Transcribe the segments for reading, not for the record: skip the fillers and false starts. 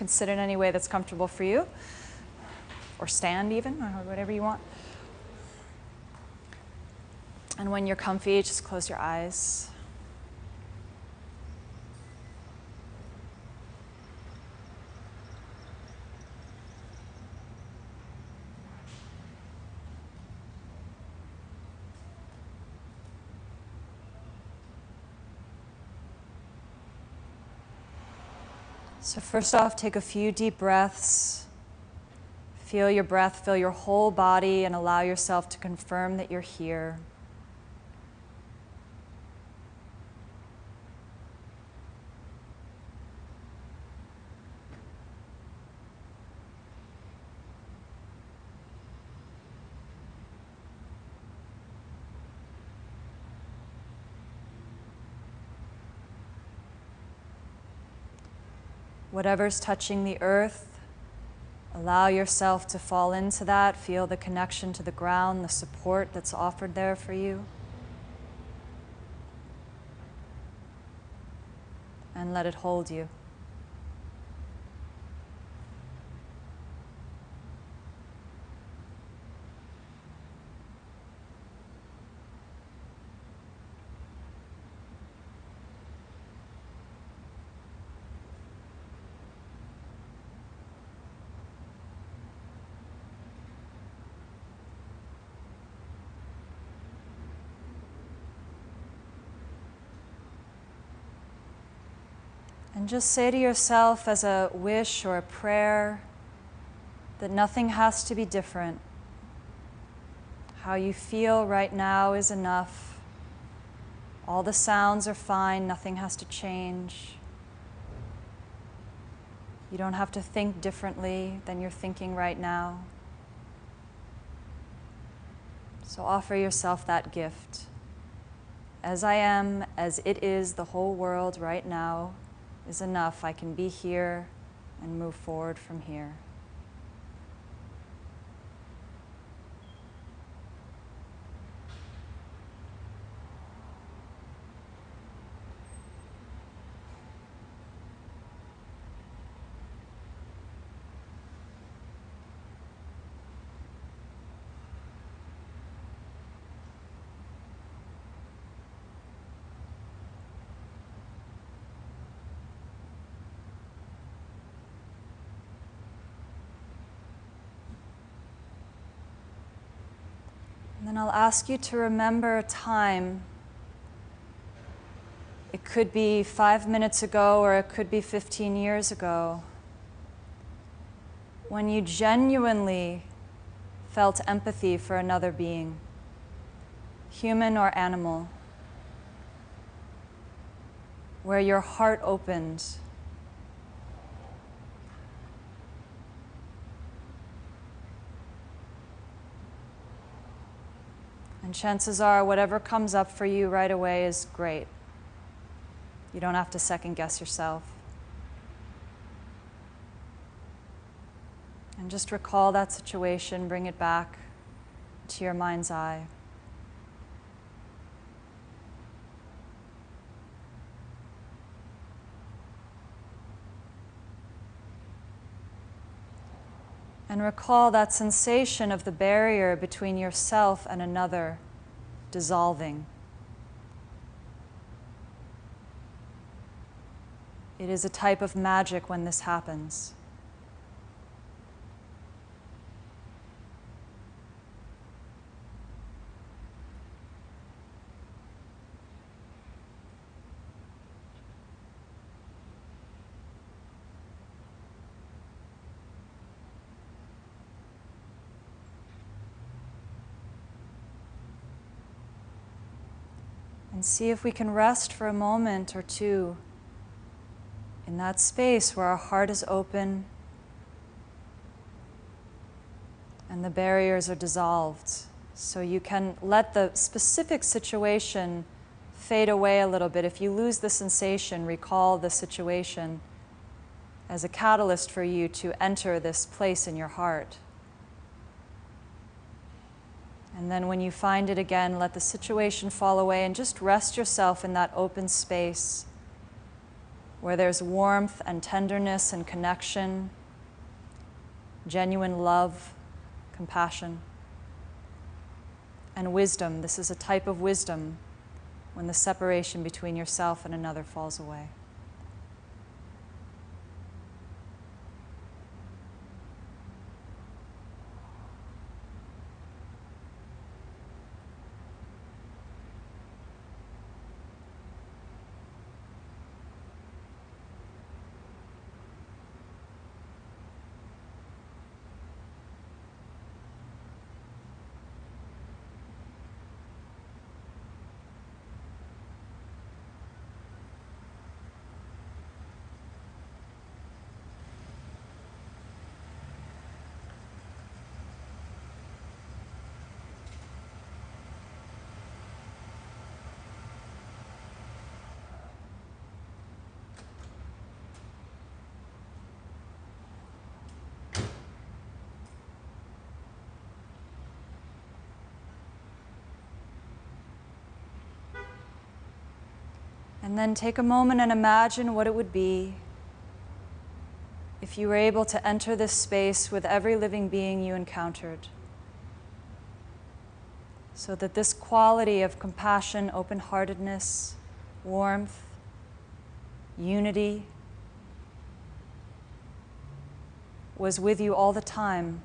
can sit in any way that's comfortable for you, or stand even, or whatever you want. And when you're comfy, just close your eyes. So first off, take a few deep breaths. Feel your breath fill your whole body and allow yourself to confirm that you're here. Whatever's touching the earth, allow yourself to fall into that. Feel the connection to the ground, the support that's offered there for you. And let it hold you. And just say to yourself as a wish or a prayer that nothing has to be different. How you feel right now is enough. All the sounds are fine, nothing has to change. You don't have to think differently than you're thinking right now. So offer yourself that gift. As I am, as it is, the whole world right now is enough. I can be here and move forward from here. And then I'll ask you to remember a time. It could be 5 minutes ago or it could be 15 years ago, when you genuinely felt empathy for another being, human or animal, where your heart opened. And chances are, whatever comes up for you right away is great. You don't have to second guess yourself. And just recall that situation, bring it back to your mind's eye. And recall that sensation of the barrier between yourself and another dissolving. It is a type of magic when this happens. And see if we can rest for a moment or two in that space where our heart is open and the barriers are dissolved. So you can let the specific situation fade away a little bit. If you lose the sensation, recall the situation as a catalyst for you to enter this place in your heart. And then when you find it again, let the situation fall away and just rest yourself in that open space where there's warmth and tenderness and connection, genuine love, compassion, and wisdom. This is a type of wisdom when the separation between yourself and another falls away. And then take a moment and imagine what it would be if you were able to enter this space with every living being you encountered, so that this quality of compassion, open-heartedness, warmth, unity was with you all the time.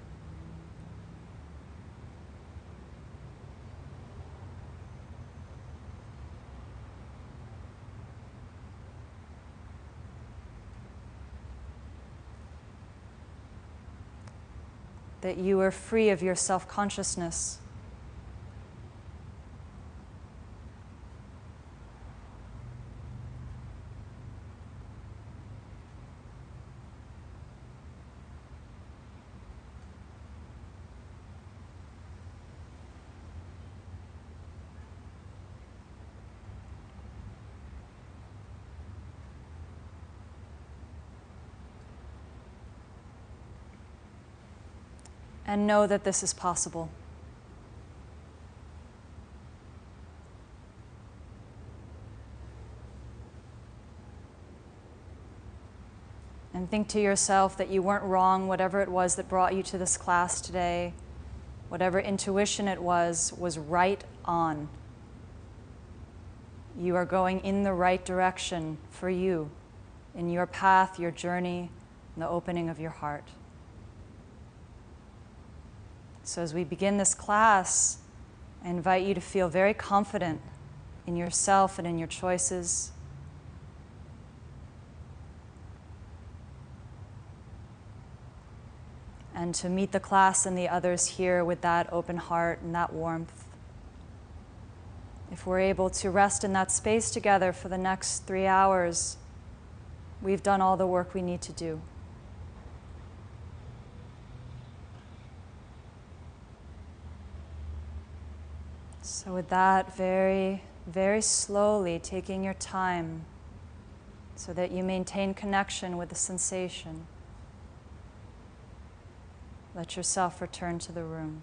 That you are free of your self-consciousness. And know that this is possible. And think to yourself that you weren't wrong, whatever it was that brought you to this class today, whatever intuition it was right on. You are going in the right direction for you, in your path, your journey, and the opening of your heart. So as we begin this class, I invite you to feel very confident in yourself and in your choices. And to meet the class and the others here with that open heart and that warmth. If we're able to rest in that space together for the next 3 hours, we've done all the work we need to do. So with that, very, very slowly taking your time so that you maintain connection with the sensation, let yourself return to the room.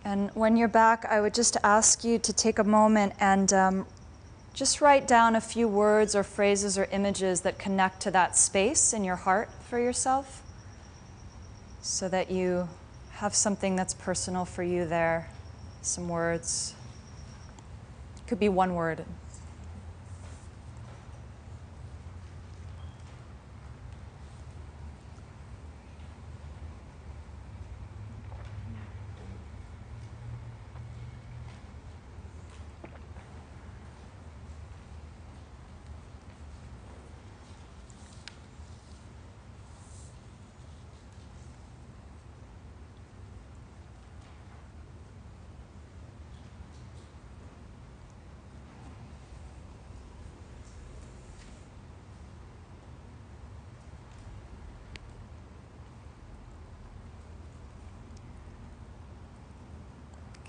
And when you're back, I would just ask you to take a moment and just write down a few words or phrases or images that connect to that space in your heart for yourself, so that you have something that's personal for you there, some words. It could be one word.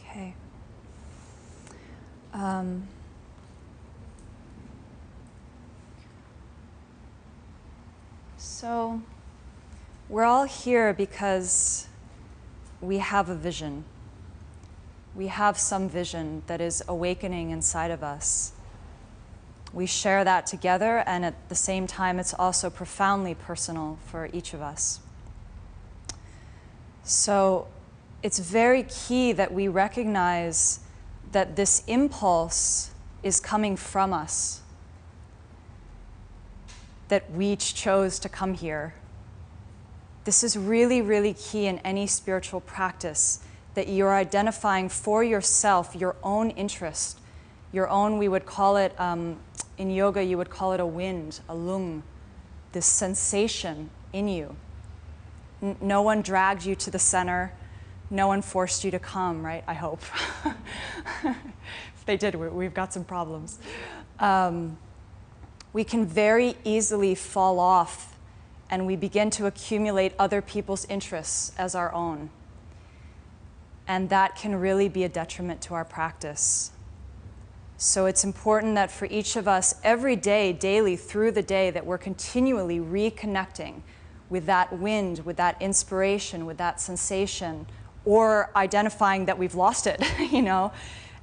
Okay. So we're all here because we have a vision. We have some vision that is awakening inside of us. We share that together, and at the same time, it's also profoundly personal for each of us. So it's very key that we recognize that this impulse is coming from us, that we each chose to come here. This is really, really key in any spiritual practice, that you're identifying for yourself your own interest, your own, we would call it, in yoga, you would call it a wind, a lung, this sensation in you. No one dragged you to the center. No one forced you to come, right? I hope. If they did, we've got some problems. We can very easily fall off, and we begin to accumulate other people's interests as our own. And that can really be a detriment to our practice. So it's important that for each of us, every day, daily, through the day, that we're continually reconnecting with that wind, with that inspiration, with that sensation, or identifying that we've lost it, you know?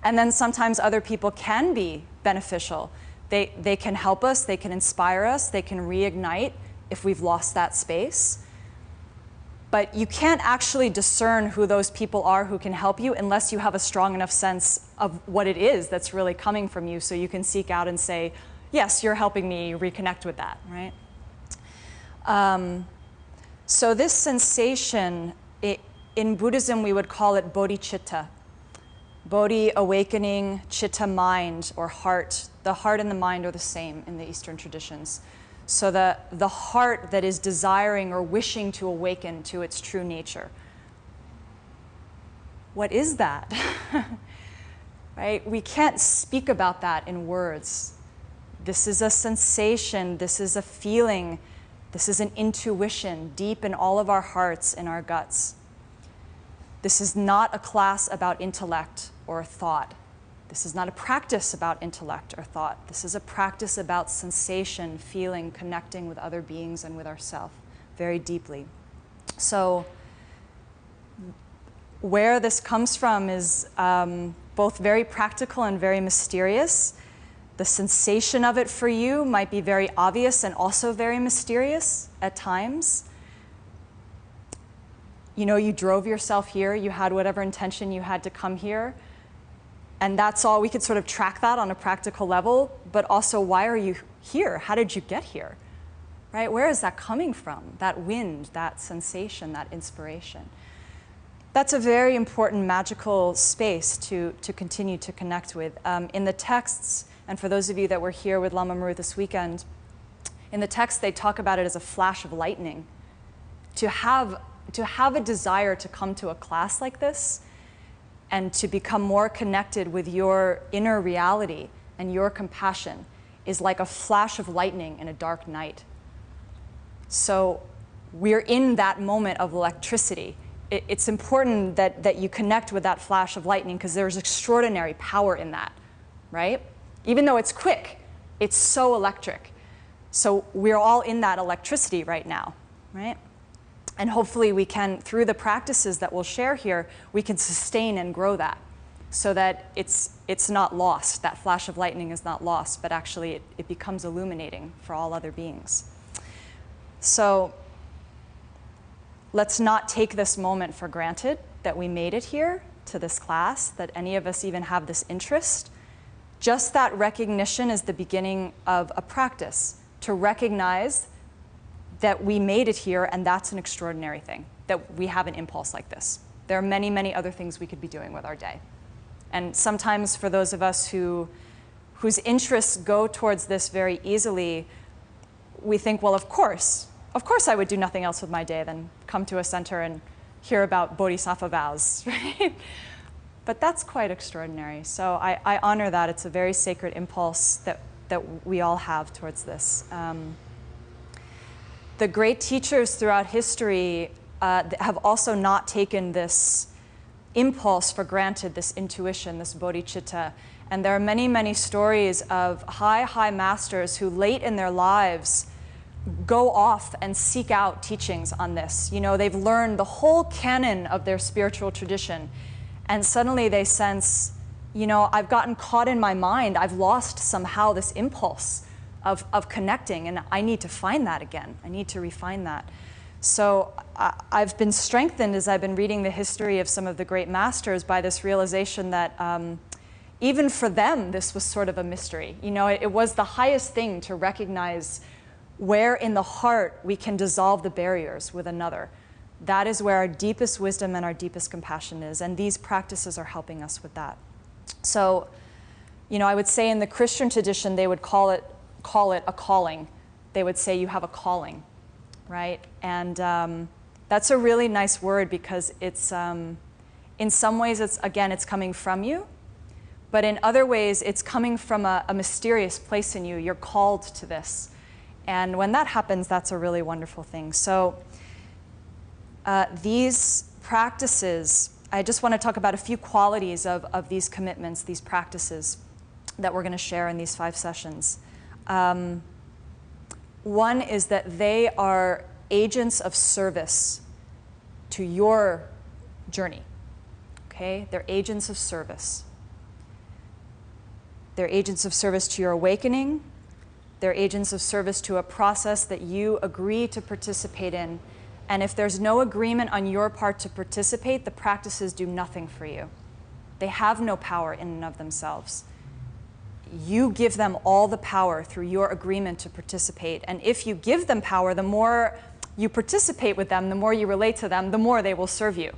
And then sometimes other people can be beneficial. They can help us, they can inspire us, they can reignite if we've lost that space. But you can't actually discern who those people are who can help you unless you have a strong enough sense of what it is that's really coming from you, so you can seek out and say, yes, you're helping me reconnect with that, right? So this sensation, in Buddhism we would call it bodhicitta. Bodhi, awakening, chitta, mind, or heart. The heart and the mind are the same in the Eastern traditions. So the heart that is desiring or wishing to awaken to its true nature. What is that? Right? We can't speak about that in words. This is a sensation, this is a feeling, this is an intuition deep in all of our hearts and our guts. This is not a class about intellect or thought. This is not a practice about intellect or thought. This is a practice about sensation, feeling, connecting with other beings and with ourselves very deeply. So where this comes from is both very practical and very mysterious. The sensation of it for you might be very obvious and also very mysterious at times. You know, you drove yourself here, you had whatever intention you had to come here, and that's all. We could sort of track that on a practical level, but also, why are you here? How did you get here? Right? Where is that coming from? That wind, that sensation, that inspiration. That's a very important magical space to continue to connect with. In the texts, and for those of you that were here with Lama Maru this weekend, in the text they talk about it as a flash of lightning. To have a desire to come to a class like this and to become more connected with your inner reality and your compassion is like a flash of lightning in a dark night. So we're in that moment of electricity. It's important that you connect with that flash of lightning, because there's extraordinary power in that, right? Even though it's quick, it's so electric. So we're all in that electricity right now, right? And hopefully we can, through the practices that we'll share here, we can sustain and grow that so that it's not lost. That flash of lightning is not lost, but actually it becomes illuminating for all other beings. So let's not take this moment for granted that we made it here to this class, that any of us even have this interest. Just that recognition is the beginning of a practice, to recognize that we made it here, and that's an extraordinary thing, that we have an impulse like this. There are many, many other things we could be doing with our day. And sometimes for those of us whose interests go towards this very easily, we think, well, of course I would do nothing else with my day than come to a center and hear about bodhisattva vows, right? But that's quite extraordinary. So I honor that. It's a very sacred impulse that we all have towards this. The great teachers throughout history have also not taken this impulse for granted, this intuition, this bodhicitta. And there are many, many stories of high masters who late in their lives go off and seek out teachings on this. You know, they've learned the whole canon of their spiritual tradition, and suddenly they sense, you know, I've gotten caught in my mind. I've lost somehow this impulse of connecting, and I need to find that again. I need to refine that. So I've been strengthened as I've been reading the history of some of the great masters by this realization that even for them, this was sort of a mystery. You know, it was the highest thing to recognize where in the heart we can dissolve the barriers with another. That is where our deepest wisdom and our deepest compassion is, and these practices are helping us with that. So, you know, I would say in the Christian tradition, they would call it a calling. They would say you have a calling, right? And that's a really nice word because it's, in some ways, it's coming from you, but in other ways, it's coming from a mysterious place in you. You're called to this. And when that happens, that's a really wonderful thing. So these practices, I just want to talk about a few qualities of these commitments, these practices that we're going to share in these 5 sessions. One is that they are agents of service to your journey, okay? They're agents of service. They're agents of service to your awakening. They're agents of service to a process that you agree to participate in. And if there's no agreement on your part to participate, the practices do nothing for you. They have no power in and of themselves. You give them all the power through your agreement to participate. And if you give them power, the more you participate with them, the more you relate to them, the more they will serve you.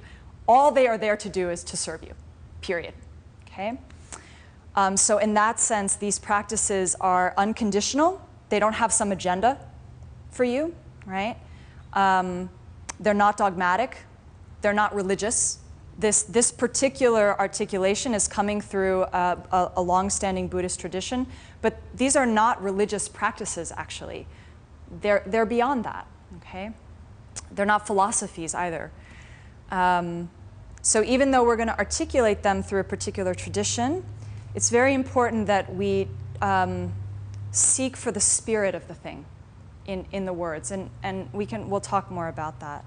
All they are there to do is to serve you, period. Okay? So in that sense, these practices are unconditional. They don't have some agenda for you, right? They're not dogmatic. They're not religious. This particular articulation is coming through a long-standing Buddhist tradition, but these are not religious practices, actually. They're beyond that, okay? They're not philosophies either. So even though we're going to articulate them through a particular tradition, it's very important that we seek for the spirit of the thing in the words, and we'll talk more about that.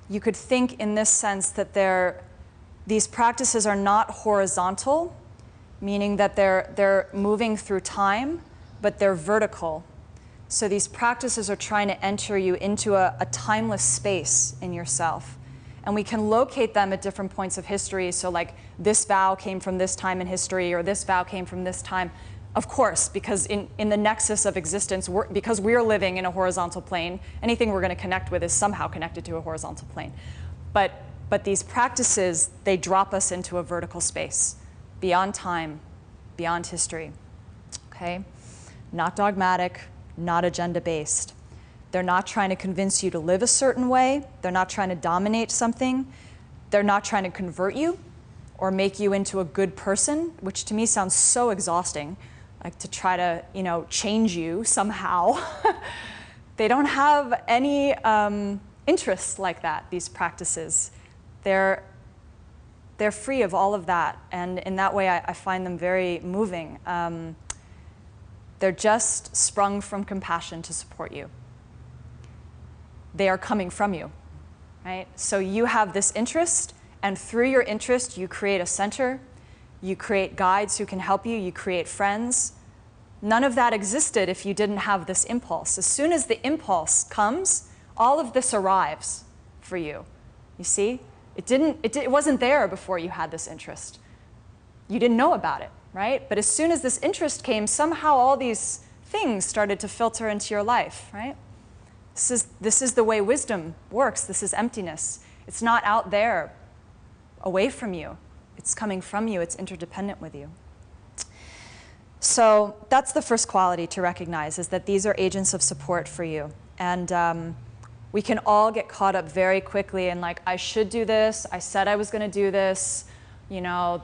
You could think in this sense that these practices are not horizontal, meaning that they're moving through time, but they're vertical. So these practices are trying to enter you into a timeless space in yourself. And we can locate them at different points of history. So like this vow came from this time in history, or this vow came from this time. Of course, because in the nexus of existence, because we're living in a horizontal plane, anything we're going to connect with is somehow connected to a horizontal plane. But these practices, they drop us into a vertical space, beyond time, beyond history, okay? Not dogmatic, not agenda-based. They're not trying to convince you to live a certain way. They're not trying to dominate something. They're not trying to convert you or make you into a good person, which to me sounds so exhausting, like to try to, you know, change you somehow. They don't have any interests like that, these practices. They're free of all of that, and in that way I find them very moving. They're just sprung from compassion to support you. They are coming from you, right? So you have this interest, and through your interest, you create a center, you create guides who can help you, you create friends. None of that existed if you didn't have this impulse. As soon as the impulse comes, all of this arrives for you. You see? It wasn't there before you had this interest. You didn't know about it, right? But as soon as this interest came, somehow all these things started to filter into your life, right? This is the way wisdom works. This is emptiness. It's not out there, away from you. It's coming from you. It's interdependent with you. So that's the first quality to recognize, is that these are agents of support for you. And we can all get caught up very quickly in like, I should do this. I said I was going to do this. You know,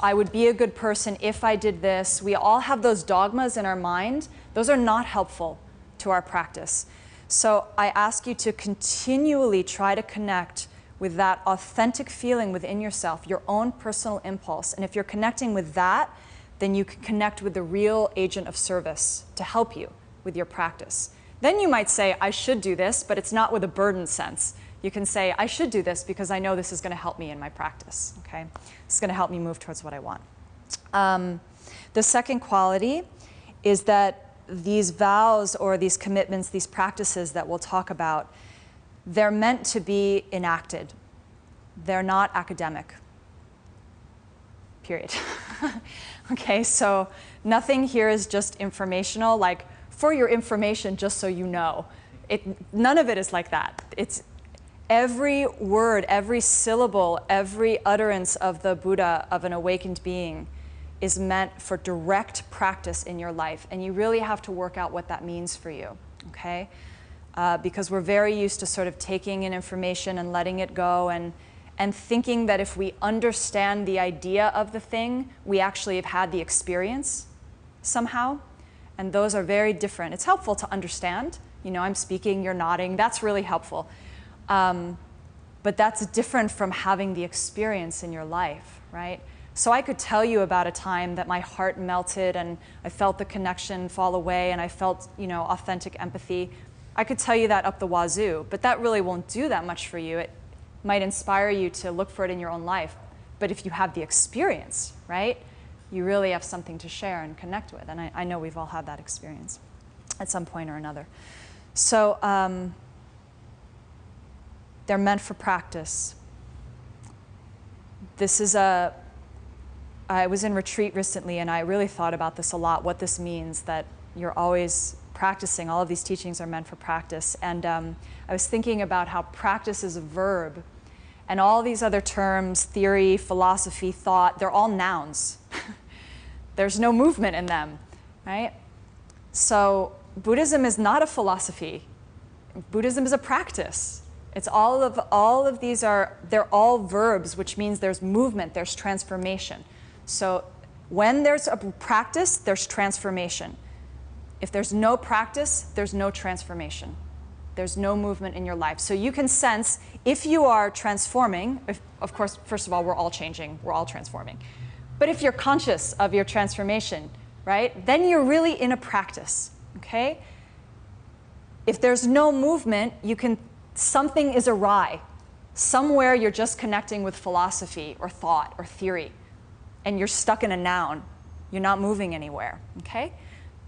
I would be a good person if I did this. We all have those dogmas in our mind. Those are not helpful to our practice. So I ask you to continually try to connect with that authentic feeling within yourself, your own personal impulse. And if you're connecting with that, then you can connect with the real agent of service to help you with your practice. Then you might say, I should do this, but it's not with a burden sense. You can say, I should do this because I know this is going to help me in my practice. Okay? It's going to help me move towards what I want. The second quality is that these vows or these commitments, these practices that we'll talk about, they're meant to be enacted. They're not academic. Period. Okay, so nothing here is just informational, like for your information, just so you know. None of it is like that. It's every word, every syllable, every utterance of the Buddha, of an awakened being, is meant for direct practice in your life. And you really have to work out what that means for you, okay? Because we're very used to sort of taking in information and letting it go and thinking that if we understand the idea of the thing, we actually have had the experience somehow. And those are very different. It's helpful to understand. You know, I'm speaking, you're nodding. That's really helpful. But that's different from having the experience in your life, right? So I could tell you about a time that my heart melted and I felt the connection fall away and I felt, you know, authentic empathy. I could tell you that up the wazoo, but that really won't do that much for you. It might inspire you to look for it in your own life. But if you have the experience, right, you really have something to share and connect with. And I know we've all had that experience at some point or another. So they're meant for practice. I was in retreat recently and I really thought about this a lot, what this means, that you're always practicing. All of these teachings are meant for practice. And I was thinking about how practice is a verb. And all these other terms, theory, philosophy, thought, they're all nouns. There's no movement in them, right? So Buddhism is not a philosophy. Buddhism is a practice. It's all of these they're all verbs, which means there's movement, there's transformation. So when there's a practice, there's transformation. If there's no practice, there's no transformation. There's no movement in your life. So you can sense if you are transforming, of course, first of all, we're all changing, we're all transforming. But if you're conscious of your transformation, right, then you're really in a practice, okay? If there's no movement, something is awry. Somewhere you're just connecting with philosophy or thought or theory, and you're stuck in a noun. You're not moving anywhere, okay?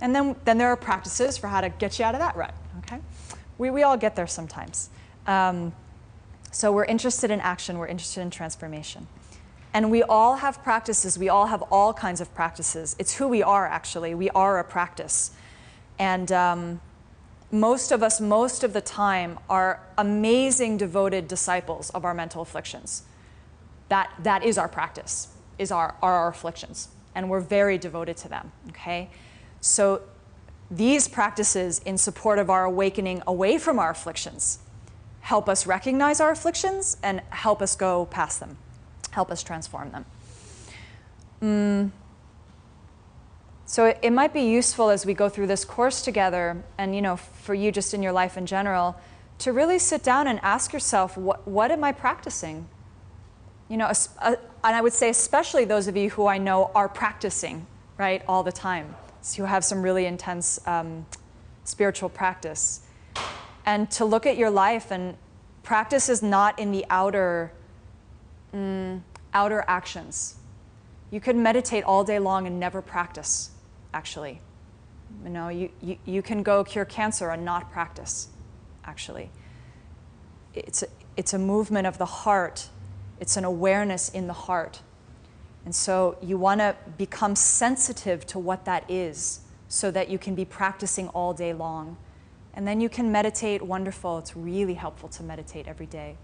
And then there are practices for how to get you out of that rut, okay? We all get there sometimes. So we're interested in action, we're interested in transformation. And we all have practices, we all have all kinds of practices. It's who we are, actually. We are a practice. And most of us, most of the time, are amazing, devoted disciples of our mental afflictions. That is our practice, are our afflictions. And we're very devoted to them, okay? So these practices in support of our awakening away from our afflictions help us recognize our afflictions and help us go past them, help us transform them. So it might be useful as we go through this course together, and you know, for you just in your life in general, to really sit down and ask yourself, what am I practicing? You know, and I would say especially those of you who I know are practicing, right, all the time. So you have some really intense spiritual practice. And to look at your life, and practice is not in the outer actions. You could meditate all day long and never practice, actually. You know, you can go cure cancer and not practice, actually. It's a movement of the heart. It's an awareness in the heart. And so you want to become sensitive to what that is so that you can be practicing all day long. And then you can meditate. Wonderful. It's really helpful to meditate every day.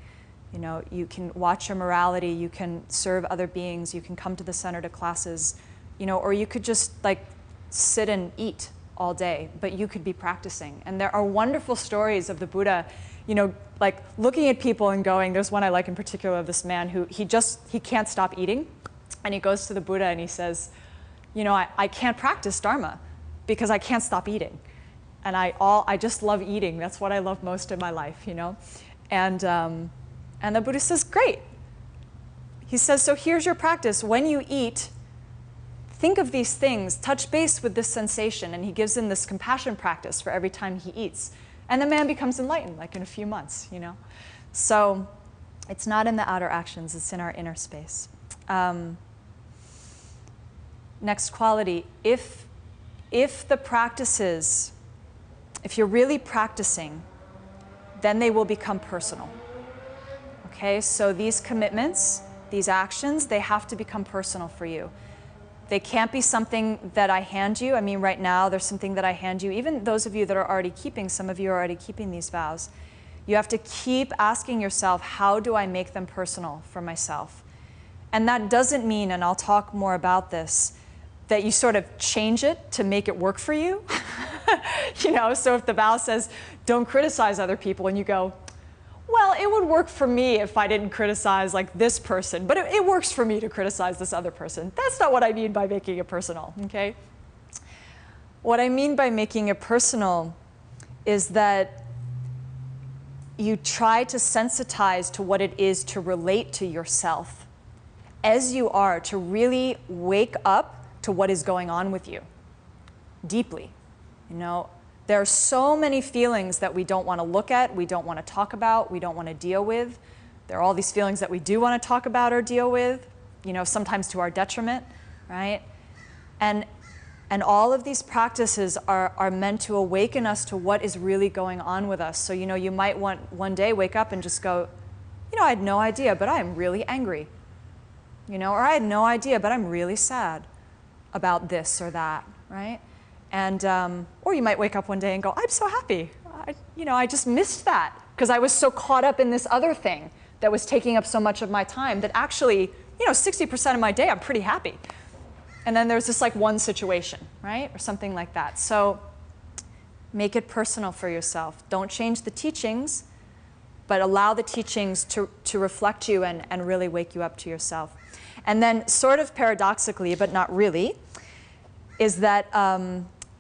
You know, you can watch your morality, you can serve other beings, you can come to the center to classes, you know, or you could just like sit and eat all day, but you could be practicing. And there are wonderful stories of the Buddha, you know, like looking at people and going, there's one I like in particular of this man who he can't stop eating. And he goes to the Buddha and he says, you know, I can't practice Dharma because I can't stop eating. And I just love eating. That's what I love most in my life, you know. And the Buddha says, great. He says, so here's your practice. When you eat, think of these things, touch base with this sensation, and he gives him this compassion practice for every time he eats. And the man becomes enlightened, like in a few months, you know? So it's not in the outer actions, it's in our inner space. Next quality, if the practices, if you're really practicing, then they will become personal. Okay, so these commitments, these actions, they have to become personal for you. They can't be something that I hand you. I mean, right now, there's something that I hand you. Even those of you that are already keeping, some of you are already keeping these vows. You have to keep asking yourself, how do I make them personal for myself? And that doesn't mean, and I'll talk more about this, that you sort of change it to make it work for you. You know, so if the vow says, don't criticize other people, and you go, well, it would work for me if I didn't criticize like this person, but it works for me to criticize this other person. That's not what I mean by making it personal, okay? What I mean by making it personal is that you try to sensitize to what it is to relate to yourself as you are, to really wake up to what is going on with you deeply. You know, there are so many feelings that we don't want to look at, we don't want to talk about, we don't want to deal with. There are all these feelings that we do want to talk about or deal with, you know, sometimes to our detriment, right? And all of these practices are meant to awaken us to what is really going on with us. So, you know, you might want one day wake up and just go, you know, I had no idea, but I am really angry. You know, or I had no idea, but I'm really sad about this or that, right? And, or you might wake up one day and go, I'm so happy. I just missed that because I was so caught up in this other thing that was taking up so much of my time that actually, 60% of my day I'm pretty happy. And then there's this like one situation, right? Or something like that. So make it personal for yourself. Don't change the teachings, but allow the teachings to reflect you and really wake you up to yourself. And then sort of paradoxically, but not really, is that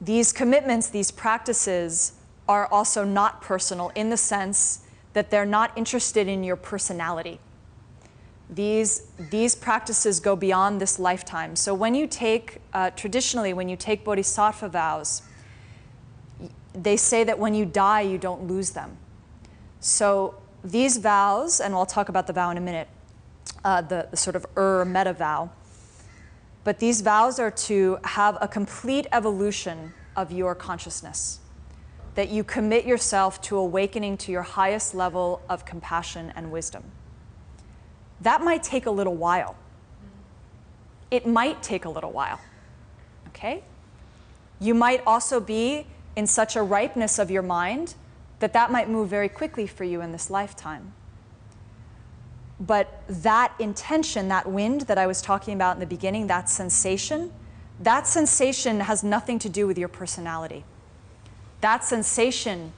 these commitments, these practices are also not personal in the sense that they're not interested in your personality. These practices go beyond this lifetime. So when you take, traditionally, when you take bodhisattva vows, they say that when you die, you don't lose them. So these vows, and I'll talk about the vow in a minute, the sort of metta vow, but these vows are to have a complete evolution of your consciousness, that you commit yourself to awakening to your highest level of compassion and wisdom. That might take a little while. It might take a little while, okay? You might also be in such a ripeness of your mind that that might move very quickly for you in this lifetime. But that intention, that wind that I was talking about in the beginning, that sensation has nothing to do with your personality. That sensation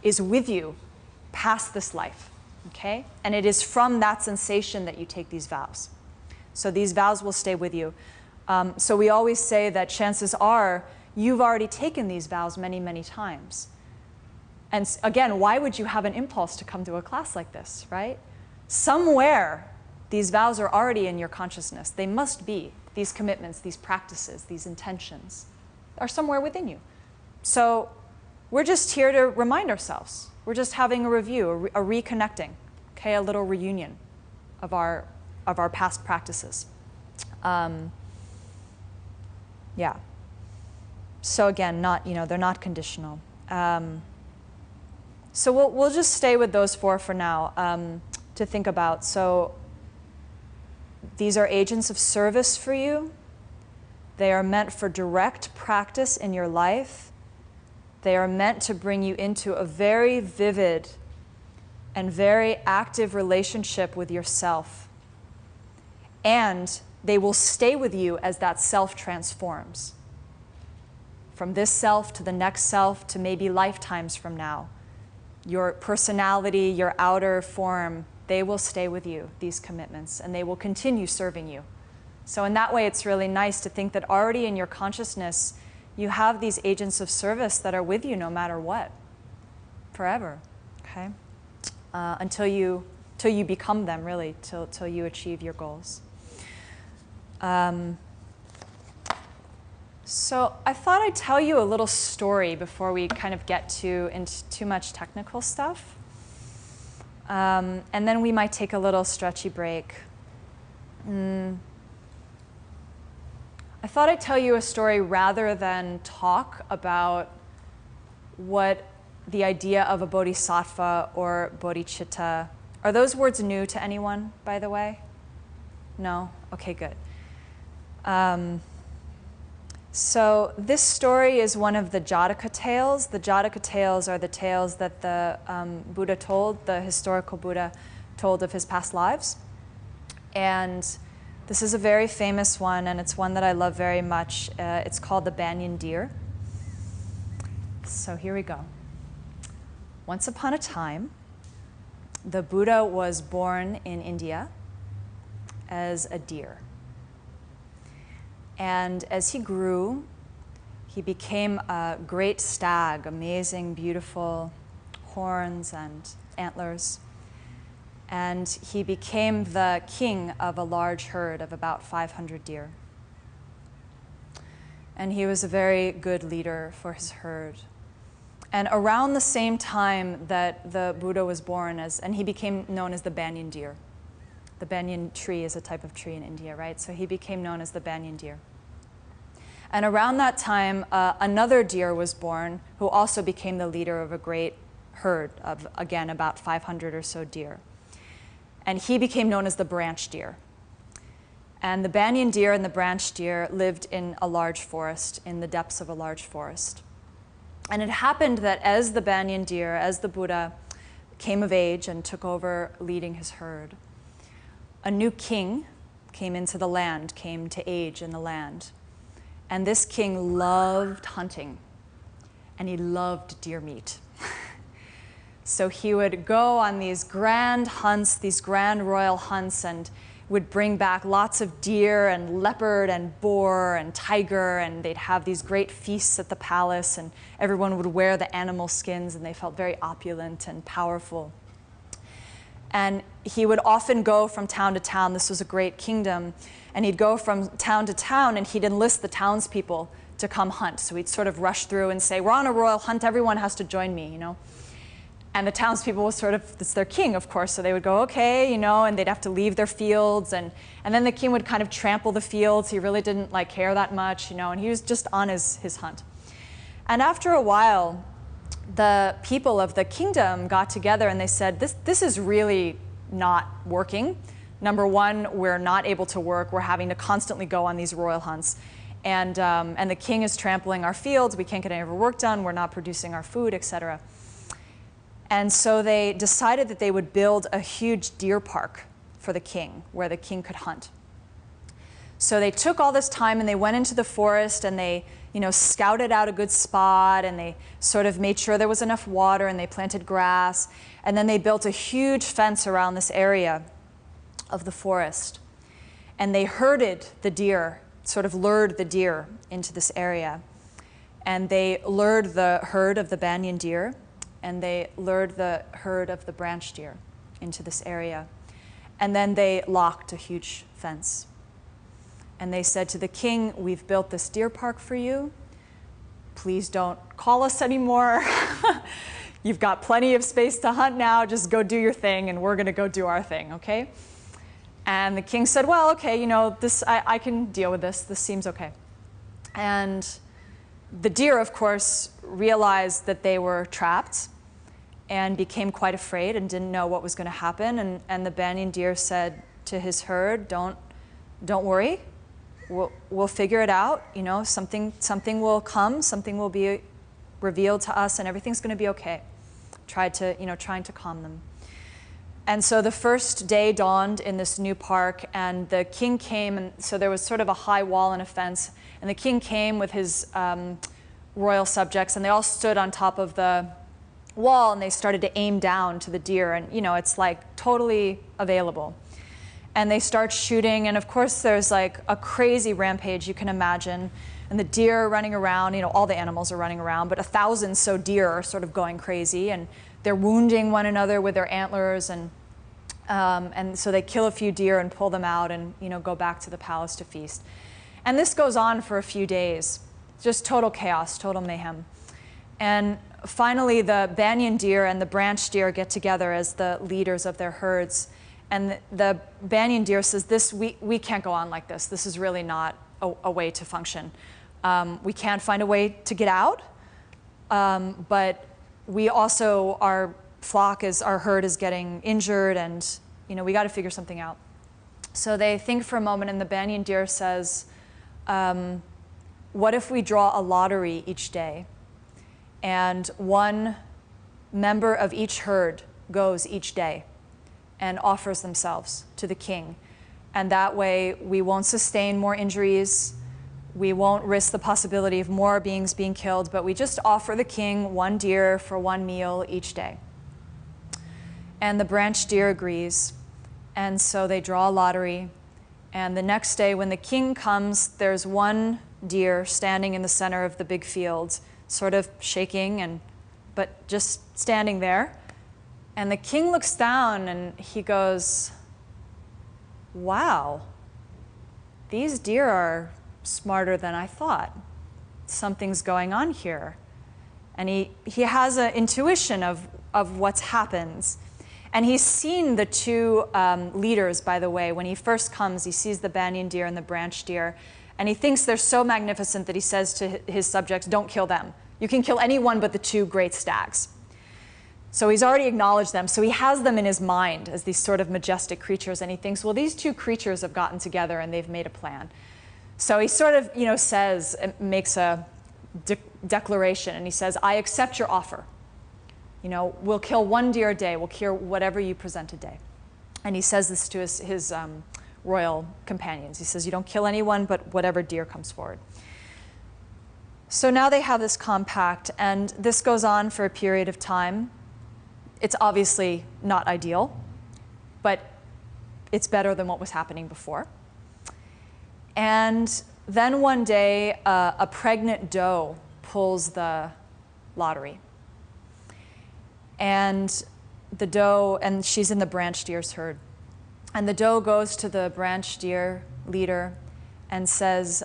is with you past this life, okay? And it is from that sensation that you take these vows. So these vows will stay with you. So we always say that chances are you've already taken these vows many, many times. And again, why would you have an impulse to come to a class like this, right? Somewhere, these vows are already in your consciousness. They must be. These commitments, these practices, these intentions are somewhere within you. So we're just here to remind ourselves. We're just having a review, a reconnecting, okay, a little reunion of our past practices. Yeah. So again, they're not conditional. So we'll just stay with those four for now. To think about. So these are agents of service for you. They are meant for direct practice in your life. They are meant to bring you into a very vivid and very active relationship with yourself. And they will stay with you as that self transforms. From this self to the next self to maybe lifetimes from now. Your personality, your outer form, they will stay with you, these commitments, and they will continue serving you. So in that way, it's really nice to think that already in your consciousness, you have these agents of service that are with you no matter what, forever, okay? Until you become them, really, till you achieve your goals. So I thought I'd tell you a little story before we kind of get into too much technical stuff. And then we might take a little stretchy break. I thought I'd tell you a story rather than talk about what the idea of a bodhisattva or bodhicitta. Are those words new to anyone, by the way? No? Okay, good. So this story is one of the Jataka tales. The Jataka tales are the tales that the Buddha told, the historical Buddha told of his past lives. And this is a very famous one, and it's one that I love very much. It's called the Banyan Deer. So here we go. Once upon a time, the Buddha was born in India as a deer. And as he grew, he became a great stag, amazing, beautiful horns and antlers. And he became the king of a large herd of about 500 deer. And he was a very good leader for his herd. And around the same time that the Buddha was born, and he became known as the Banyan Deer. The banyan tree is a type of tree in India, right? So he became known as the Banyan Deer. And around that time, another deer was born who also became the leader of a great herd of, again, about 500 or so deer. And he became known as the branch deer. And the Banyan Deer and the branch deer lived in a large forest, in the depths of a large forest. And it happened that as the Banyan Deer, as the Buddha came of age and took over leading his herd, a new king came into the land, came to age in the land. And this king loved hunting, and he loved deer meat. So he would go on these grand hunts, these grand royal hunts, and would bring back lots of deer and leopard and boar and tiger, and they'd have these great feasts at the palace, and everyone would wear the animal skins, and they felt very opulent and powerful. And he would often go from town to town. This was a great kingdom. And he'd go from town to town, and he'd enlist the townspeople to come hunt. So he'd sort of rush through and say, we're on a royal hunt, everyone has to join me, you know. And the townspeople was sort of, it's their king, of course, so they would go, okay, you know, and they'd have to leave their fields. And then the king would kind of trample the fields. He really didn't like care that much, you know, and he was just on his hunt. And after a while, the people of the kingdom got together and they said, this is really not working. Number one, we're not able to work. We're having to constantly go on these royal hunts. And the king is trampling our fields. We can't get any of our work done. We're not producing our food, etc. And so they decided that they would build a huge deer park for the king, where the king could hunt. So they took all this time and they went into the forest and they, you know, scouted out a good spot, and they sort of made sure there was enough water, and they planted grass. And then they built a huge fence around this area of the forest. And they herded the deer, sort of lured the deer into this area. And they lured the herd of the Banyan Deer, and they lured the herd of the branch deer into this area. And then they locked a huge fence. And they said to the king, we've built this deer park for you. Please don't call us anymore. You've got plenty of space to hunt now. Just go do your thing, and we're going to go do our thing, okay? And the king said, well, okay, you know, I can deal with this. This seems okay. And the deer, of course, realized that they were trapped and became quite afraid and didn't know what was going to happen. And the Banyan Deer said to his herd, don't worry. We'll figure it out. You know, something will come. Something will be revealed to us, and everything's going to be okay. Trying to calm them. And so the first day dawned in this new park, and the king came, and so there was sort of a high wall and a fence, and the king came with his royal subjects, and they all stood on top of the wall, and they started to aim down to the deer, and you know, it's like totally available. And they start shooting, and of course there's like a crazy rampage you can imagine, and the deer are running around, you know, all the animals are running around, but 1,000 so deer are sort of going crazy, and they're wounding one another with their antlers, and so they kill a few deer and pull them out and, you know, go back to the palace to feast. And this goes on for a few days. just total chaos, total mayhem. And finally, the banyan deer and the branch deer get together as the leaders of their herds. And the banyan deer says, we can't go on like this. This is really not a way to function. We can't find a way to get out, but we also, our herd is getting injured, and we got to figure something out. So they think for a moment, and the banyan deer says, what if we draw a lottery each day, and one member of each herd goes each day and offers themselves to the king. And that way we won't sustain more injuries, we won't risk the possibility of more beings being killed, but we just offer the king one deer for one meal each day. And the branch deer agrees, and so they draw a lottery. And the next day when the king comes, there's one deer standing in the center of the big field, sort of shaking, but just standing there. And the king looks down and he goes, wow, these deer are smarter than I thought. Something's going on here. And he has an intuition of what's happened. And he's seen the two leaders, by the way. When he first comes, he sees the banyan deer and the branch deer. And he thinks they're so magnificent that he says to his subjects, don't kill them. You can kill anyone but the two great stags. So he's already acknowledged them. So he has them in his mind as these sort of majestic creatures. And he thinks, well, these two creatures have gotten together and they've made a plan. So he sort of, says, makes a declaration. And he says, I accept your offer. We'll kill one deer a day. We'll kill whatever you present a day. And he says this to his royal companions. He says, you don't kill anyone, but whatever deer comes forward. So now they have this compact, and this goes on for a period of time. It's obviously not ideal, but it's better than what was happening before. And then one day, a pregnant doe pulls the lottery. And the doe, and she's in the branch deer's herd. And the doe goes to the branch deer leader and says,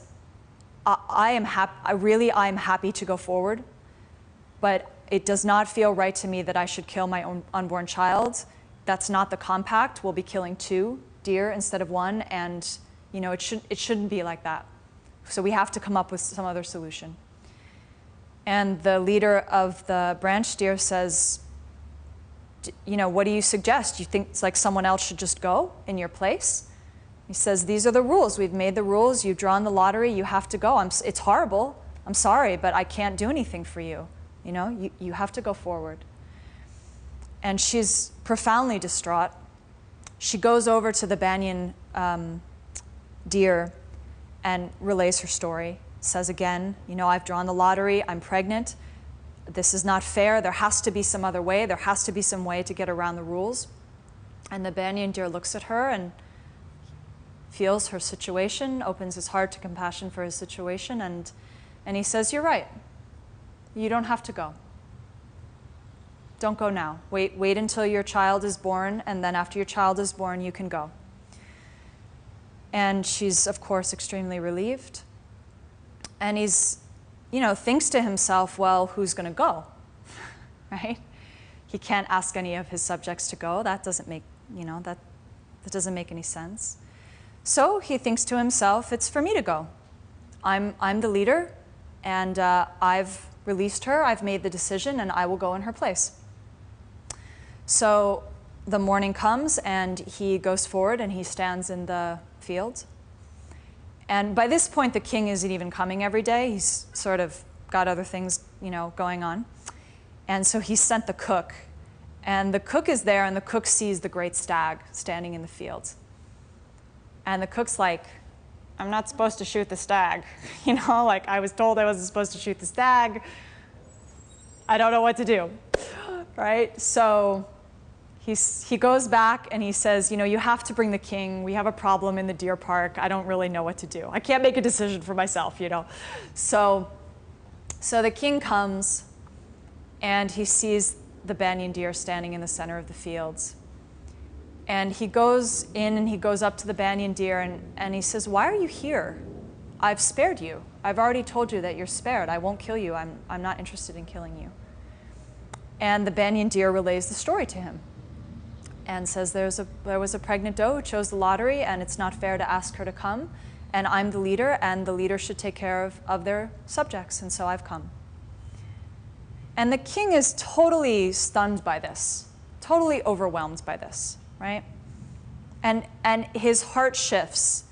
I am happy to go forward, but it does not feel right to me that I should kill my own unborn child. That's not the compact. We'll be killing 2 deer instead of 1, and it shouldn't be like that. So we have to come up with some other solution. And the leader of the branch deer says, what do you suggest? You think it's like someone else should just go in your place? He says, these are the rules. We've made the rules. You've drawn the lottery. You have to go. It's horrible. I'm sorry, but I can't do anything for you. You have to go forward. And she's profoundly distraught. She goes over to the banyan deer and relays her story. Says again, I've drawn the lottery. I'm pregnant. This is not fair. There has to be some other way. There has to be some way to get around the rules. And the banyan deer looks at her and feels her situation, opens his heart to compassion for his situation, and he says, you're right. You don't have to go. Don't go now. Wait until your child is born, and then after your child is born, you can go. And she's, of course, extremely relieved. And he's, thinks to himself, well, who's going to go, right? He can't ask any of his subjects to go. That doesn't make, that doesn't make any sense. So he thinks to himself, it's for me to go. I'm the leader, and I've released her. I've made the decision, and I will go in her place. So the morning comes, and he goes forward, and he stands in the field. And by this point, the king isn't even coming every day. He's sort of got other things, going on. And so he sent the cook. And the cook is there, and the cook sees the great stag standing in the field. And the cook's like, I'm not supposed to shoot the stag. I was told I wasn't supposed to shoot the stag. I don't know what to do, right? So he goes back and he says, you have to bring the king. We have a problem in the deer park. I don't really know what to do. I can't make a decision for myself, So the king comes and he sees the banyan deer standing in the center of the fields. And he goes in and he goes up to the banyan deer and he says, why are you here? I've spared you. I've already told you that you're spared. I won't kill you. I'm not interested in killing you. And the banyan deer relays the story to him and says there was a pregnant doe who chose the lottery, and it's not fair to ask her to come, and I'm the leader, and the leader should take care of their subjects, and so I've come. And the king is totally stunned by this, totally overwhelmed by this, right? And his heart shifts,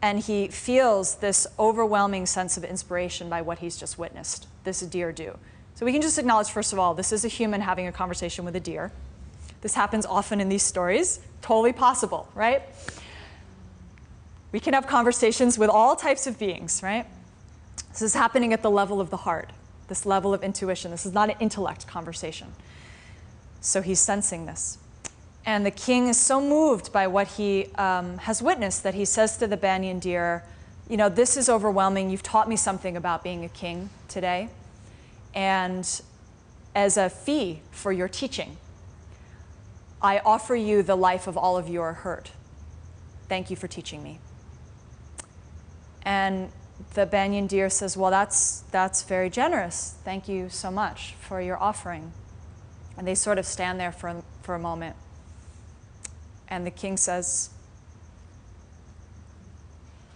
and he feels this overwhelming sense of inspiration by what he's just witnessed, this deer do. So we can just acknowledge, first of all, this is a human having a conversation with a deer. This happens often in these stories, totally possible, right? We can have conversations with all types of beings, right? This is happening at the level of the heart, this level of intuition. This is not an intellect conversation. So he's sensing this. And the king is so moved by what he has witnessed that he says to the banyan deer, you know, this is overwhelming. You've taught me something about being a king today. And as a fee for your teaching, I offer you the life of all of your herd. Thank you for teaching me. And the banyan deer says, well, that's very generous. Thank you so much for your offering. And they sort of stand there for a moment. And the king says,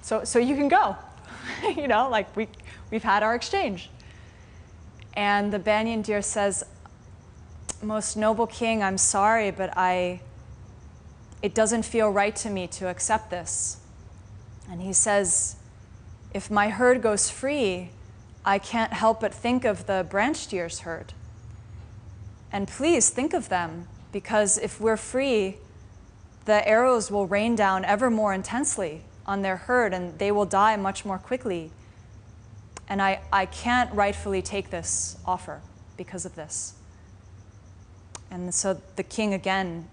so you can go. You know, like we've had our exchange. And the banyan deer says, most noble king, I'm sorry, but it doesn't feel right to me to accept this. And he says, if my herd goes free, I can't help but think of the branch deer's herd. And please think of them, because if we're free, the arrows will rain down ever more intensely on their herd, and they will die much more quickly. And I can't rightfully take this offer because of this. And so the king again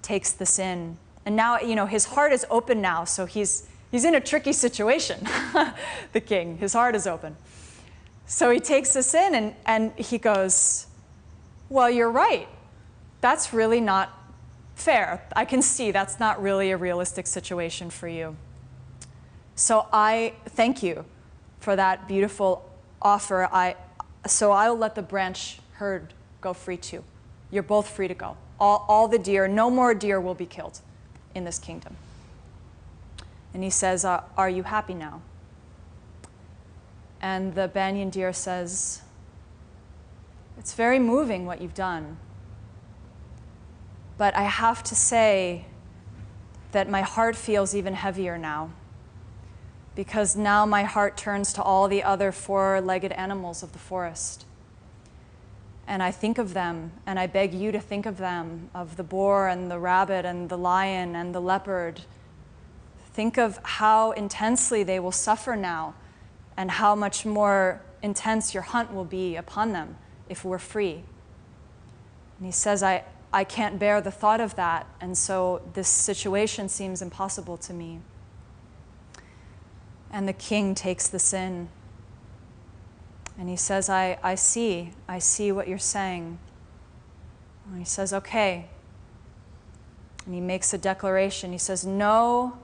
takes this in. And now, you know, his heart is open now, so he's in a tricky situation, the king. His heart is open. So he takes this in and he goes, well, you're right. That's really not fair. I can see that's not really a realistic situation for you. So I thank you for that beautiful offer. So I'll let the branch herd go free too. You're both free to go. All the deer, no more deer will be killed in this kingdom. And he says, are you happy now? And the banyan deer says, it's very moving what you've done. But I have to say that my heart feels even heavier now, because now my heart turns to all the other four-legged animals of the forest. And I think of them, and I beg you to think of them, of the boar and the rabbit and the lion and the leopard. Think of how intensely they will suffer now, and how much more intense your hunt will be upon them if we're free. And he says, I can't bear the thought of that, and so this situation seems impossible to me. And the king takes this in, and he says, I see what you're saying. And he says, okay. And he makes a declaration. He says, no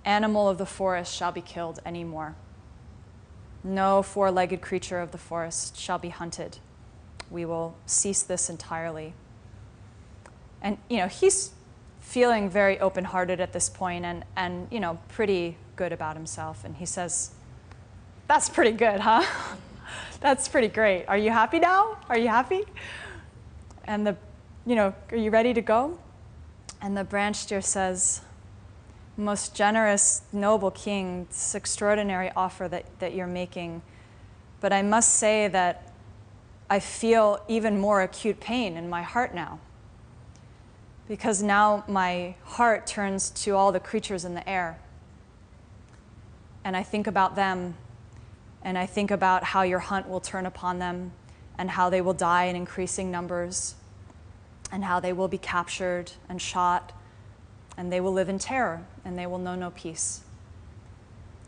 animal of the forest shall be killed anymore. No four-legged creature of the forest shall be hunted. We will cease this entirely. And you know, he's feeling very open-hearted at this point, and you know, pretty good about himself. And he says, that's pretty good, huh? That's pretty great. Are you happy now? Are you happy? And you know, are you ready to go? And the branch deer says, most generous, noble king, this extraordinary offer that you're making. But I must say that I feel even more acute pain in my heart now, because now my heart turns to all the creatures in the air. And I think about them, and I think about how your hunt will turn upon them, and how they will die in increasing numbers, and how they will be captured and shot, and they will live in terror, and they will know no peace.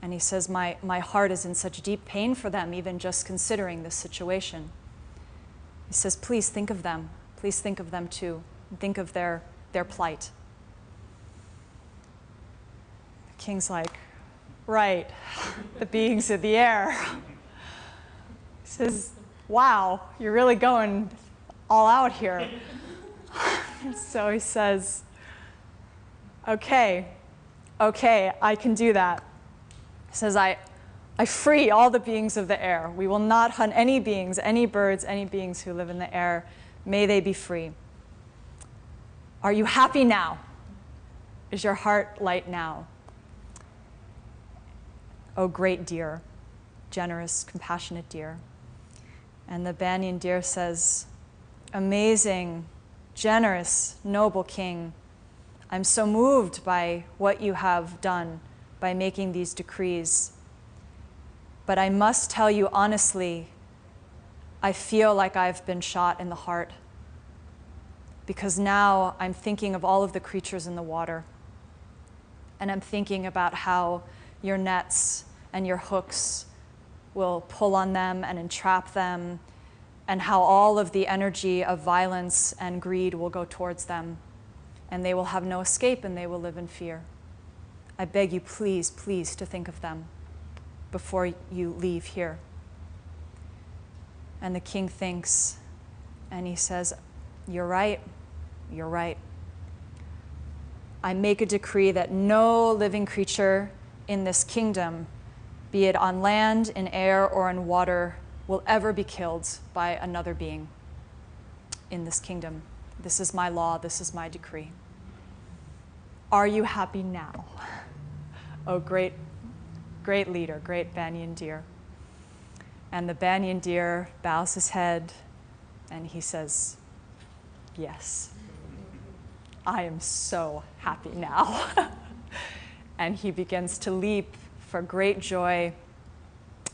And he says, my heart is in such deep pain for them, even just considering this situation. He says, please think of them. Please think of them too. Think of their plight. The king's like, Right, the beings of the air. He says, wow, you're really going all out here. So he says, okay, I can do that. He says, I free all the beings of the air. We will not hunt any beings, any birds, any beings who live in the air. May they be free. Are you happy now? Is your heart light now? Oh, great deer, generous, compassionate deer. And the banyan deer says, amazing, generous, noble king, I'm so moved by what you have done by making these decrees. But I must tell you honestly, I feel like I've been shot in the heart, because now I'm thinking of all of the creatures in the water. And I'm thinking about how your nets and your hooks will pull on them and entrap them, and how all of the energy of violence and greed will go towards them, and they will have no escape and they will live in fear. I beg you, please, please, to think of them before you leave here. And the king thinks, and he says, you're right, you're right. I make a decree that no living creature in this kingdom, be it on land, in air, or in water, will ever be killed by another being in this kingdom. This is my law, this is my decree. Are you happy now? Oh, great leader, great banyan deer. And the banyan deer bows his head and he says, yes, I am so happy now. And he begins to leap for great joy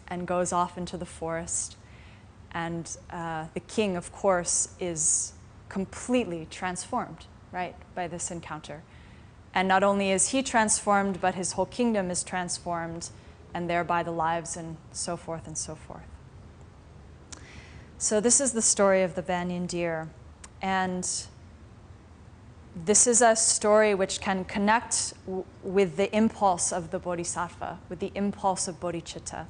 and goes off into the forest. And the king, of course, is completely transformed, right, by this encounter. And not only is he transformed, but his whole kingdom is transformed, and thereby the lives, and so forth and so forth. So this is the story of the banyan deer. And this is a story which can connect with the impulse of the bodhisattva, with the impulse of bodhicitta.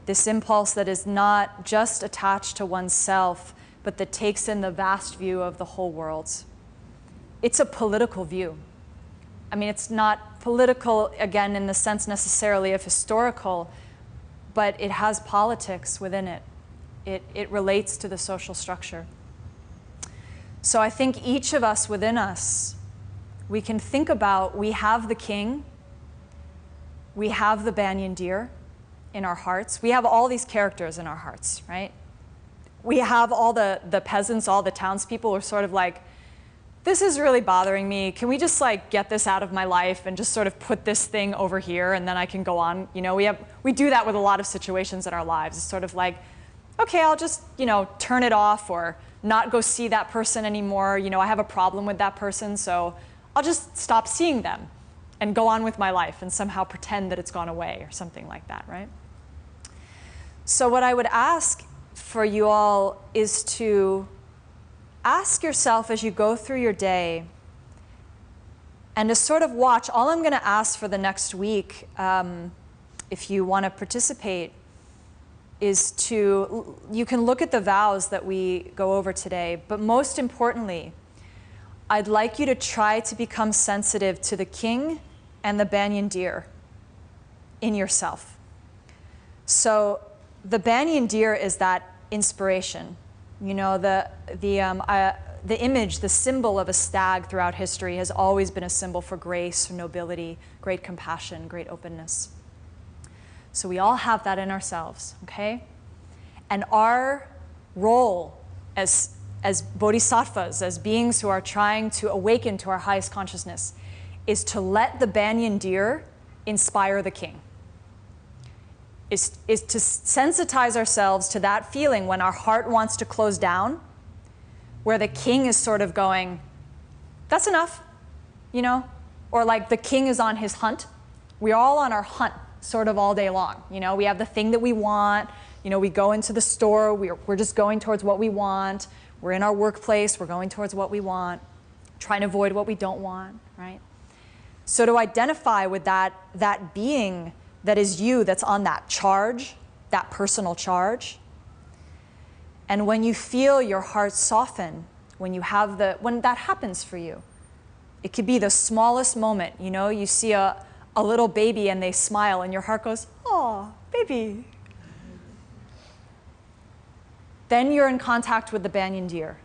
This impulse that is not just attached to oneself, but that takes in the vast view of the whole world. It's a political view. I mean, it's not political, again, in the sense necessarily of historical, but it has politics within it. It relates to the social structure. So I think each of us within us, we can think about, we have the king, we have the banyan deer in our hearts. We have all these characters in our hearts, right? We have all the peasants, all the townspeople who are sort of like, this is really bothering me. Can we just like get this out of my life and just sort of put this thing over here and then I can go on? You know, we do that with a lot of situations in our lives. It's sort of like, okay, I'll just, turn it off or not go see that person anymore. I have a problem with that person, so I'll just stop seeing them and go on with my life and somehow pretend that it's gone away or something like that, right? So what I would ask for you all is to ask yourself as you go through your day and to sort of watch. All I'm going to ask for the next week, if you want to participate, is you can look at the vows that we go over today, but most importantly, I'd like you to try to become sensitive to the king and the banyan deer in yourself. So the banyan deer is that inspiration. The image, the symbol of a stag throughout history has always been a symbol for grace, nobility, great compassion, great openness. So we all have that in ourselves, okay? And our role as bodhisattvas, as beings who are trying to awaken to our highest consciousness, is to let the banyan deer inspire the king. Is to sensitize ourselves to that feeling when our heart wants to close down, where the king is sort of going, that's enough, or like the king is on his hunt. We're all on our hunt sort of all day long. We have the thing that we want. We go into the store. We're just going towards what we want. We're in our workplace. We're going towards what we want, trying to avoid what we don't want, right? So to identify with that being that is you that's on that charge, that personal charge. And when you feel your heart soften, when that happens for you, it could be the smallest moment, you see a little baby and they smile and your heart goes, "Oh, baby." Then you're in contact with the banyan deer.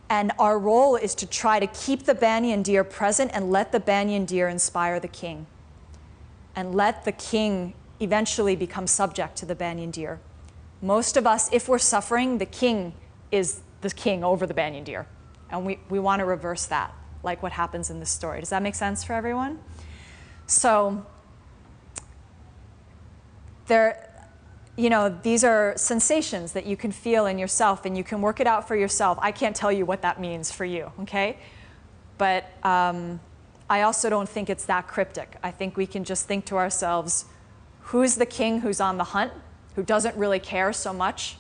And our role is to try to keep the banyan deer present and let the banyan deer inspire the king. And let the king eventually become subject to the banyan deer. Most of us, if we're suffering, the king is the king over the banyan deer. And we want to reverse that, like what happens in this story. Does that make sense for everyone? So these are sensations that you can feel in yourself, and you can work it out for yourself. I can't tell you what that means for you, okay? But I also don't think it's that cryptic. I think we can just think to ourselves, who's the king who's on the hunt, who doesn't really care so much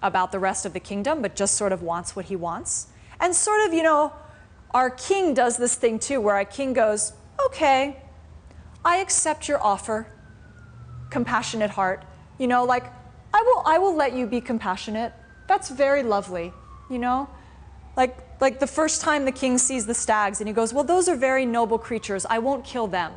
about the rest of the kingdom, but just sort of wants what he wants? And sort of, our king does this thing too, where our king goes, "Okay, I accept your offer, compassionate heart. I will let you be compassionate. That's very lovely, Like the first time the king sees the stags and he goes, "Well, those are very noble creatures. I won't kill them,"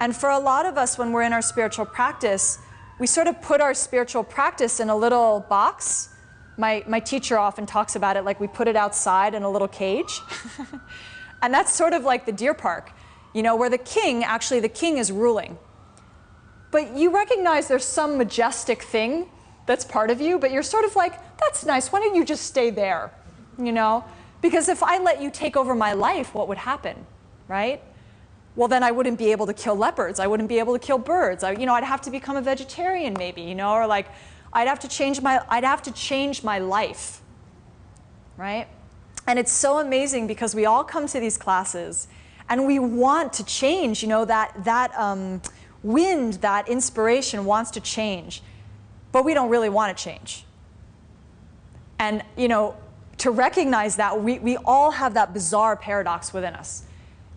And for a lot of us, when we're in our spiritual practice, we sort of put our spiritual practice in a little box. My teacher often talks about it like we put it outside in a little cage. And that's sort of like the deer park, where the king is ruling. But you recognize there's some majestic thing that's part of you, but you're sort of like, "That's nice, why don't you just stay there?" Because if I let you take over my life, what would happen, right? Well, then I wouldn't be able to kill leopards. I wouldn't be able to kill birds. I'd have to become a vegetarian maybe, or like I'd have to change my life, right? And it's so amazing because we all come to these classes and we want to change, that wind, that inspiration wants to change, but we don't really want to change. And to recognize that, we all have that bizarre paradox within us.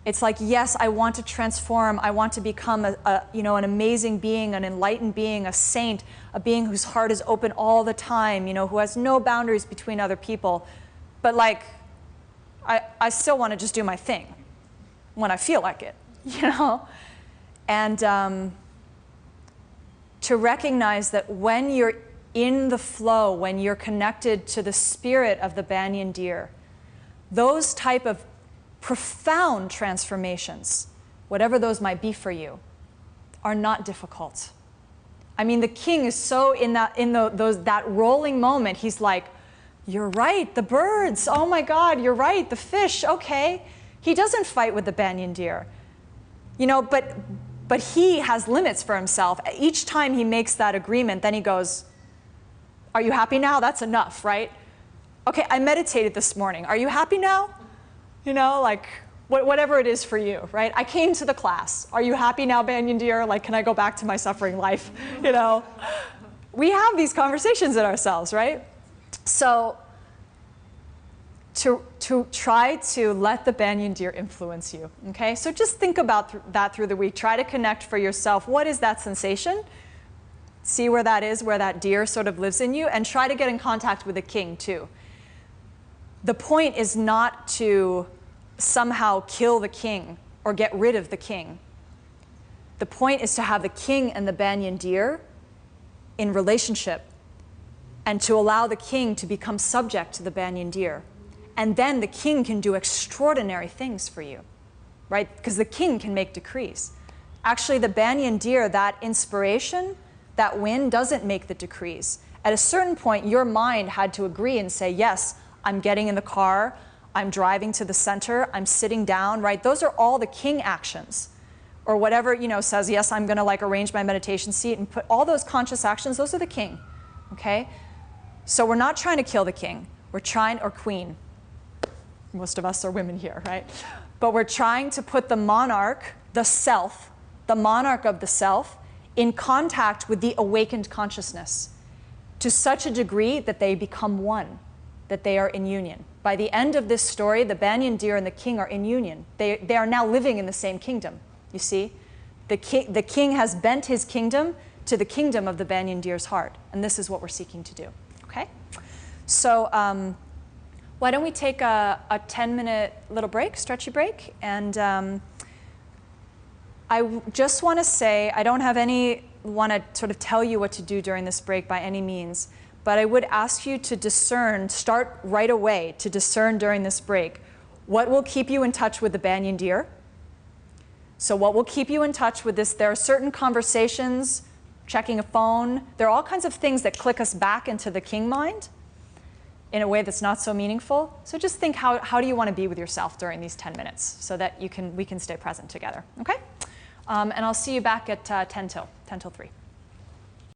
It's like, yes, I want to transform, I want to become an amazing being, an enlightened being, a saint, a being whose heart is open all the time, who has no boundaries between other people. But like, I still want to just do my thing when I feel like it, And to recognize that when you're in the flow, when you're connected to the spirit of the banyan deer, those type of profound transformations, whatever those might be for you, are not difficult. I mean, the king is so in that rolling moment, he's like, "You're right, the birds, oh my God, you're right, the fish, okay." He doesn't fight with the banyan deer, but he has limits for himself. Each time he makes that agreement, then he goes, "Are you happy now? That's enough, right? Okay, I meditated this morning. Are you happy now?" Like whatever it is for you, right? I came to the class. Are you happy now, banyan deer? Like, can I go back to my suffering life? We have these conversations in ourselves, right? So to try to let the banyan deer influence you, okay? So just think about that through the week. Try to connect for yourself. What is that sensation? See where that is, where that deer sort of lives in you, and try to get in contact with the king too. The point is not to somehow kill the king or get rid of the king. The point is to have the king and the banyan deer in relationship and to allow the king to become subject to the banyan deer. And then the king can do extraordinary things for you, right? Because the king can make decrees. Actually, the banyan deer, that inspiration, that wind doesn't make the decrees. At a certain point, your mind had to agree and say, yes, I'm getting in the car, I'm driving to the center, I'm sitting down, right? Those are all the king actions. Or whatever, says, yes, I'm gonna arrange my meditation seat and put all those conscious actions, those are the king, okay? So we're not trying to kill the king, or queen. Most of us are women here, right? But we're trying to put the monarch, the self, the monarch of the self, in contact with the awakened consciousness to such a degree that they become one, that they are in union. By the end of this story, the banyan deer and the king are in union. They are now living in the same kingdom, you see? The king has bent his kingdom to the kingdom of the banyan deer's heart. And this is what we're seeking to do. Okay? So why don't we take a 10-minute little break, stretchy break, and I just want to say, I don't want to sort of tell you what to do during this break by any means, but I would ask you to discern, start right away to discern during this break, what will keep you in touch with the banyan deer. So what will keep you in touch with this? There are certain conversations, checking a phone, there are all kinds of things that click us back into the king mind in a way that's not so meaningful. So just think, how do you want to be with yourself during these 10 minutes so that we can stay present together, okay? And I'll see you back at 10 till 3.